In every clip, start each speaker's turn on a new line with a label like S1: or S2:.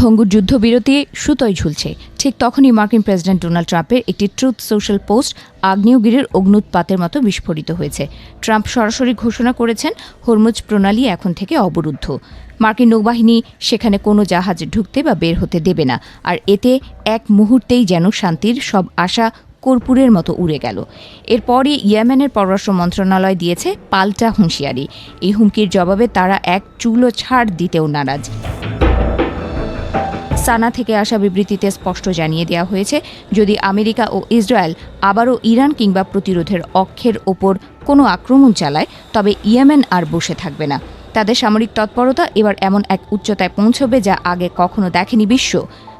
S1: ভঙ্গুর যুদ্ধবিরতি সুতোয় ঝুলছে। ঠিক তখনই মার্কিন প্রেসিডেন্ট ডোনাল্ড ট্রাম্পের একটি ট্রুথ সোশ্যাল পোস্ট আগ্নেয়গিরির অগ্ন্যুৎপাতের মতো বিস্ফোরিত হয়েছে। ট্রাম্প সরাসরি ঘোষণা করেছেন হরমুজ প্রণালী এখন থেকে অবরুদ্ধ। মার্কিন নৌবাহিনী সেখানে কোনো জাহাজ ঢুকতে বা বের হতে দেবে না। আর এতে এক মুহূর্তেই যেন শান্তির সব আশা কর্পূরের মতো উড়ে গেল। এরপরই ইয়েমেনের পররাষ্ট্র মন্ত্রণালয় দিয়েছে পাল্টা হুঁশিয়ারি। এই হুমকির জবাবে তারা এক চুলো ছাড় দিতেও নারাজ। সানা থেকে আসা বিবৃতিতে স্পষ্ট জানিয়ে দেওয়া হয়েছে, যদি আমেরিকা ও ইসরায়েল আবারও ইরান কিংবা প্রতিরোধের অক্ষের ওপর কোনো আক্রমণ চালায়, তবে ইয়েমেন আর বসে থাকবে না। তাদের সামরিক তৎপরতা এবার এমন এক উচ্চতায় পৌঁছবে যা আগে কখনো দেখেনি বিশ্ব।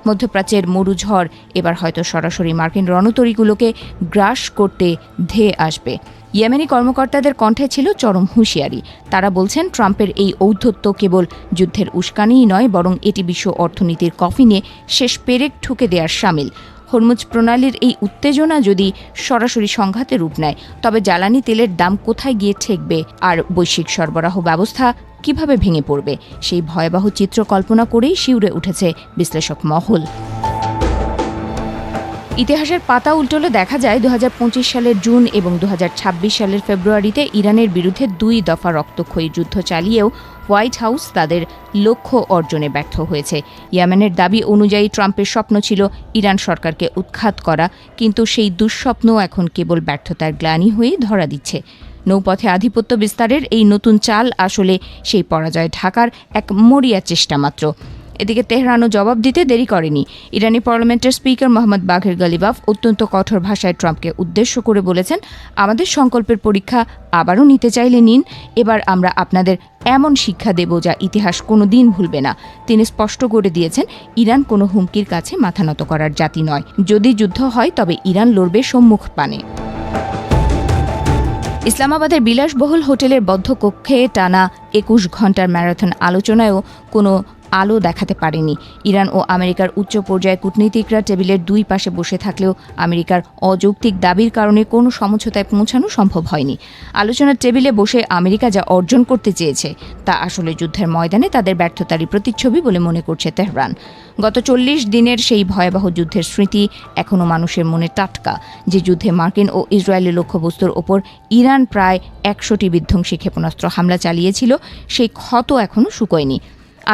S1: মধ্যপ্রাচ্যের মরুঝড় এবার হয়তো সরাসরি মার্কিন রণতরীগুলোকে গ্রাস করতে ধেয়ে আসবে। ইয়েমেনি কর্মকর্তাদের কণ্ঠে ছিল চরম হুঁশিয়ারি। তারা বলছেন, ট্রাম্পের এই ঔদ্ধত্য কেবল যুদ্ধের উস্কানিই নয়, বরং এটি বিশ্ব অর্থনীতির কফিনে শেষ পেরেক ঠুকে দেওয়ার শামিল। হরমুজ প্রণালীর এই উত্তেজনা যদি সরাসরি সংঘাতে রূপ নেয়, তবে জ্বালানি তেলের দাম কোথায় গিয়ে ঠেকবে আর বৈশ্বিক সরবরাহ ব্যবস্থা কিভাবে ভেঙে পড়বে, সেই ভয়াবহ চিত্র কল্পনা করেই শিউরে উঠেছে বিশ্লেষক মহল। ইতিহাসের পাতা উল্টোলে দেখা যায় 2025 সালের জুন এবং 2026 সালের ফেব্রুয়ারিতে ইরানের বিরুদ্ধে 2 দফা রক্তক্ষয়ী যুদ্ধ চালিয়েও হোয়াইট হাউস তাদের লক্ষ্য অর্জনে ব্যর্থ হয়েছে। ইয়েমেনের দাবি অনুযায়ী ট্রাম্পের স্বপ্ন ছিল ইরান সরকারকে উৎখাত করা, কিন্তু সেই দুঃস্বপ্ন এখন কেবল ব্যর্থতার গ্লানি হয়ে ধরা দিচ্ছে। নৌপথে আধিপত্য বিস্তারের এই নতুন চাল আসলে সেই পরাজয় ঢাকার এক মরিয়া চেষ্টা মাত্র। এদিকে তেহরানও জবাব দিতে দেরি করেনি। ইরানি পার্লামেন্টের স্পিকার মোহাম্মদ বাঘের গালিবাফ অত্যন্ত কঠোর ভাষায় ট্রাম্পকে উদ্দেশ্য করে বলেছেন, আমাদের সংকল্পের পরীক্ষা আবারও নিতে চাইলে নিন। এবার আমরা আপনাদের এমন শিক্ষা দেব যা ইতিহাস কোনো দিন ভুলবে না। তিনি স্পষ্ট করে দিয়েছেন, ইরান কোনো হুমকির কাছে মাথা নত করার জাতি নয়। যদি যুদ্ধ হয় তবে ইরান লড়বে সম্মুখ পানে। ইসলামাবাদের বিলাসবহুল হোটেলের বদ্ধ কক্ষে টানা 21 ঘণ্টার ম্যারাথন আলোচনায়ও কোনো আলো দেখাতে পারেনি। ইরান ও আমেরিকার উচ্চ পর্যায়ে কূটনীতিকরা টেবিলের 2 পাশে বসে থাকলেও আমেরিকার অযৌক্তিক দাবির কারণে কোনো সমঝোতায় পৌঁছানো সম্ভব হয়নি। আলোচনার টেবিলে বসে আমেরিকা যা অর্জন করতে চেয়েছে তা আসলে যুদ্ধের ময়দানে তাদের ব্যর্থতারই প্রতিচ্ছবি বলে মনে করছে তেহরান। গত 40 দিনের সেই ভয়াবহ যুদ্ধের স্মৃতি এখনও মানুষের মনে টাটকা। যে যুদ্ধে মার্কিন ও ইসরায়েলের লক্ষ্যবস্তুর ওপর ইরান প্রায় 100টি বিধ্বংসী ক্ষেপণাস্ত্র হামলা চালিয়েছিল, সেই ক্ষত এখনও শুকোয়নি।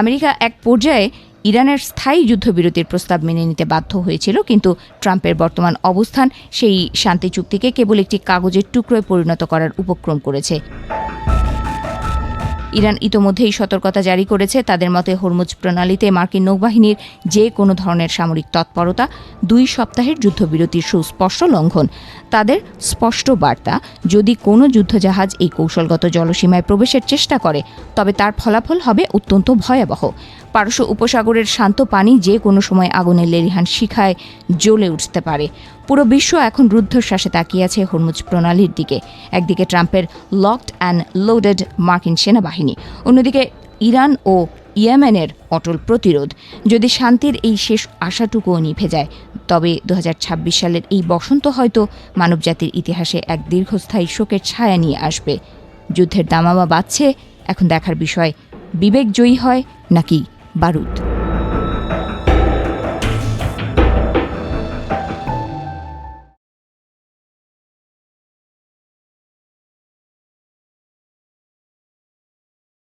S1: আমেরিকা এক পর্যায়ে ইরানের স্থায়ী যুদ্ধবিরতির প্রস্তাব মেনে নিতে বাধ্য হয়েছিল, কিন্তু ট্রাম্পের বর্তমান অবস্থান সেই শান্তি চুক্তিকে কেবল একটি কাগজের টুকরোয় পরিণত করার উপক্রম করেছে। ইরান ইতোমধ্যেই সতর্কতা জারি করেছে। তাদের মতে হরমুজ প্রণালীতে মার্কিন নৌবাহিনীর যে কোনো ধরনের সামরিক তৎপরতা 2 সপ্তাহের যুদ্ধবিরতির সুস্পষ্ট লঙ্ঘন। তাদের স্পষ্ট বার্তা, যদি কোনো যুদ্ধজাহাজ এই কৌশলগত জলসীমায় প্রবেশের চেষ্টা করে, তবে তার ফলাফল হবে অত্যন্ত ভয়াবহ। পারস্য উপসাগরের শান্ত পানি যে কোনো সময় আগুনের লেলিহান শিখায় জ্বলে উঠতে পারে। পুরো বিশ্ব এখন রুদ্ধশ্বাসে তাকিয়ে আছে হরমুজ প্রণালীর দিকে। একদিকে ট্রাম্পের লকড অ্যান্ড লোডেড মার্কিন সেনাবাহিনী, অন্যদিকে ইরান ও ইয়েমেনের অটল প্রতিরোধ। যদি শান্তির এই শেষ আশাটুকুও নিভে যায়, তবে 2026 সালের এই বসন্ত হয়তো মানবজাতির ইতিহাসে এক দীর্ঘস্থায়ী শোকের ছায়া নিয়ে আসবে। যুদ্ধের দামামা বাজছে, এখন দেখার বিষয় বিবেক জয়ী হয় নাকি বারুদ।